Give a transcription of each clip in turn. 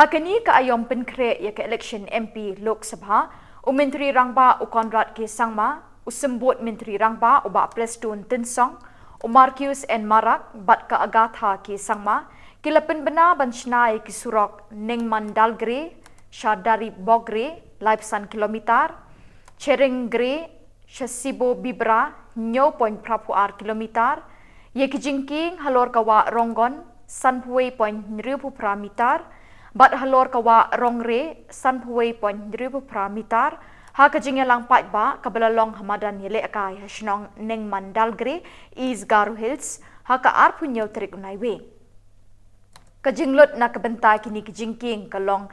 Hakani ka Aiom Pynkhreh ya ka Elekshon MP Lok Sabha, Myntri Rangbah Conrad K Sangma, Symbud Myntri Rangbah ba Prestone Tynsong, Marcuise N Marak bat ka Agatha K Sangma, kila Pynbna ban Shna ki Surok Nengmandalgre Daribokgre 9 kilometer, Cherangre-Sibobibra 9.4 kilometer, ye ki jingkieng halor kawa Rongon 1.2 meter, bat halor kawa Rongre 1.2 meter, ha ka jingialang paidbah kabalalong madan ialehkai shnong Nengmandalgre Garo Hills ha ka arpunyaw tarik Naiwieng. Ka jinglut na bynta kini ki jingkieng kalong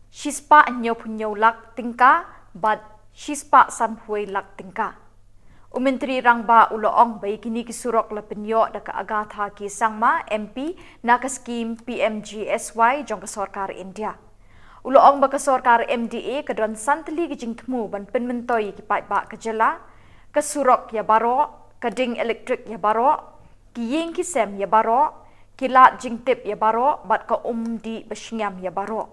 shispa punyaw lak tingka bat shispa sanhui lak tingka. Myntri Rangbah uloong bai kini ki Surok lapenyo da ka Agatha K Sangma MP na ka skim PMGSY jong ka Sarkar India. Uloong ba ka Sarkar MDA kadon santali ki jingtmu ban penmentoy ki paidbah ka Jylla, ka Surok ya baro, ka ding elektrik ya baro, ki ying ki sem ya baro, ki lat jingtip ya baro bat ka di basyngam ya baro.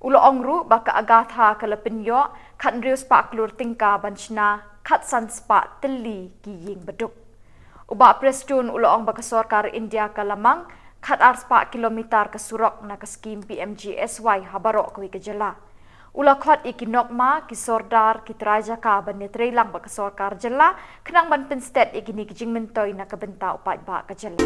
Uloong ru ba ka Agatha ka lapenyo kat rius pa klur tingka ban Shna kat san spa teli giying beduk. Uba Prestone uloong baka Sarkar India ka lamang kat spa kilometer ka Surok na ka skim PMGSY habaro ko ka Jylla. Ula khot ikinokma ki sordar ki traja ka ban metre lang baka Sarkar Jylla kenang ban penstet ikini ki jingmentoy na ka bynta paidbah ka Jylla.